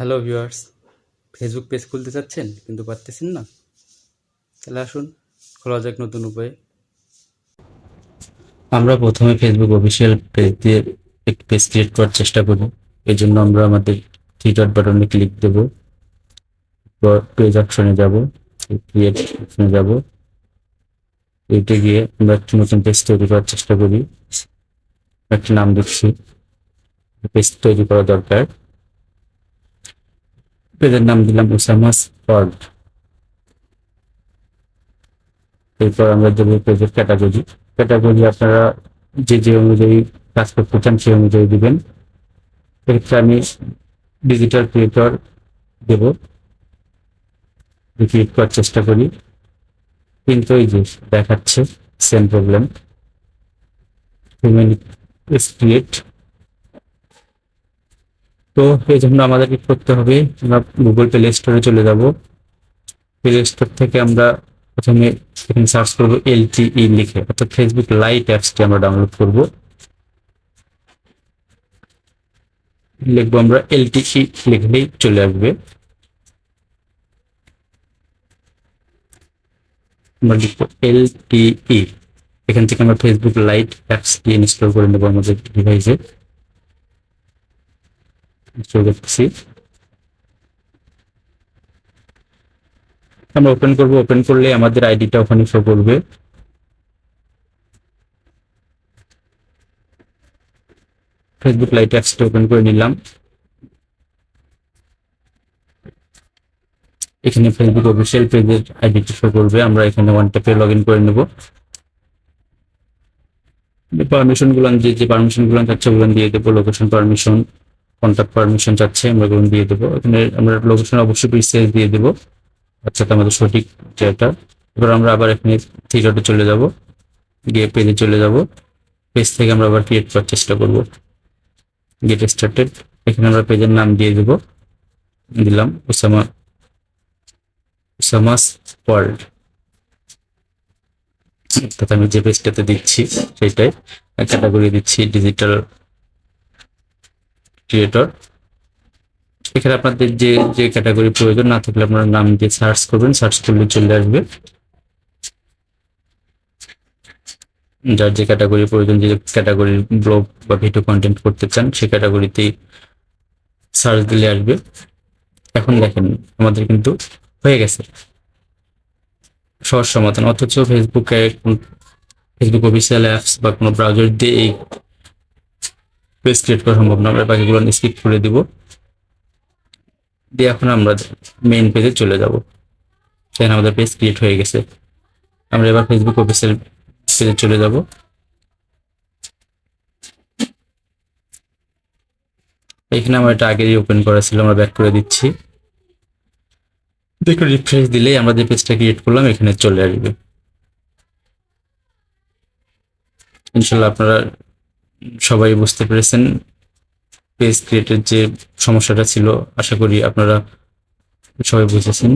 Hello viewers, Facebook page খুলতে চাচ্ছেন কিন্তু পারতেছেন না? তাহলে আসুন খোলা যাক নতুন উপায়ে। আমরা প্রথমে ফেসবুক অফিসিয়াল পেজ দিয়ে একটি পেজ ক্রিয়েট করার চেষ্টা করি। এই জন্য আমরা আমাদের থ্রি ডট বাটনে ক্লিক দেব, পেজ অপশনে যাব, ক্রিয়েট অপশনে যাব। এইটা গিয়ে আমরা একটি নতুন পেজ তৈরি করার চেষ্টা করি। একটি নাম দিচ্ছি, পেজ তৈরি করা দরকার। পেজের নাম দিলাম ওসামাস ওয়ার্ল্ড। এরপর আমরা দেবো পেজের ক্যাটাগরি আপনারা যে অনুযায়ী কাজ করতে চান সেই অনুযায়ী দিবেন। এক্ষেত্রে আমি ডিজিটাল ক্রিয়েটর দেব, ক্রিয়েট করার চেষ্টা করি, কিন্তু এই যে দেখাচ্ছে সেম প্রবলেম, ক্রিয়েট। তো এই জন্য আমাদের কি করতে হবে, আমরা গুগল প্লে স্টোরে চলে যাব। প্লে স্টোর থেকে আমরা প্রথমে এখানে সার্চ করবো LTE লিখে, অর্থাৎ ফেসবুক লাইট অ্যাপসটি আমরা ডাউনলোড করব। লিখবো আমরা LTE, লিখলেই চলে আসবে। আমরা লিখবো LTE। এখান থেকে আমরা ফেসবুক লাইট অ্যাপসটি ইনস্টল করে নেবো আমাদের ডিভাইসে। ইনস্টল করতেছি। আমরা ওপেন করব। ওপেন করলে আমাদের আইডিটা ওখানে শো করবে। ফেসবুক লাইট অ্যাপসটা ওপেন করে নিলাম। এখানে ফেসবুক অফিসিয়াল পেজের আইডিটা শো করবে। আমরা এখানে ওয়ান ট্যাপে লগ ইন করে নেব। পারমিশনগুলো যে পারমিশনগুলো চাচ্ছে ওগুলো দিয়ে দেবো। লোকেশন পারমিশন, কন্ট্যাক্ট পারমিশন চাচ্ছে, আমরা ওগুলো দিয়ে দেবো। এখানে আমরা লোকেশন অবশ্যই প্রিসেস দিয়ে দেবো, অর্থাৎ আমাদের সঠিক যেটা। এবার আমরা আবার এখানে থ্রি ডটে চলে যাব, গিয়ে পেজে চলে যাব। পেজ থেকে আমরা আবার ক্রিয়েট করার চেষ্টা করব। Get started. এখানে আমরা পেজের নাম দিয়ে দেব, দিলাম ওসামাস ওয়ার্ল্ড। অর্থাৎ আমি যে পেজটাতে দিচ্ছি সেটাই। ক্যাটাগরি দিচ্ছি ডিজিটাল ক্রিয়েটর। এখানে আপনাদের যে ক্যাটাগরি প্রয়োজন না থাকলে আপনারা নাম দিয়ে সার্চ করবেন, সার্চ করলে চলে আসবে। যার যে ক্যাটাগরি প্রয়োজন, যে ক্যাটাগরির ব্লগ বা ভিডিও কন্টেন্ট করতে চান সেই ক্যাটাগরিতেই সার্চ দিলে আসবে। এখন দেখেন আমাদের কিন্তু হয়ে গেছে সহজ সমাধান। অথচ ফেসবুক অফিসিয়াল অ্যাপস বা কোনো ব্রাউজার দিয়ে এই পেজ ক্রিয়েট করা সম্ভব না। আমরা বাকিগুলো স্কিপ করে দিব। দিয়ে এখন আমরা মেইন পেজে চলে যাব। সেখানে আমাদের পেজ ক্রিয়েট হয়ে গেছে। আমরা এবার ফেসবুক অফিসিয়াল পেজে চলে যাব। এখানে আমার এটা আগেই ওপেন করা ছিল, আমরা ব্যাক করে দিচ্ছি। দেখুন রিফ্রেশ দিলেই আমরা যে পেজটা ক্রিয়েট করলাম এখানে চলে আসবে। ইনশাল্লাহ আপনারা সবাই বুঝতে পেরেছেন পেজ ক্রিয়েটের যে সমস্যাটা ছিল। আশা করি আপনারা সবাই বুঝেছেন।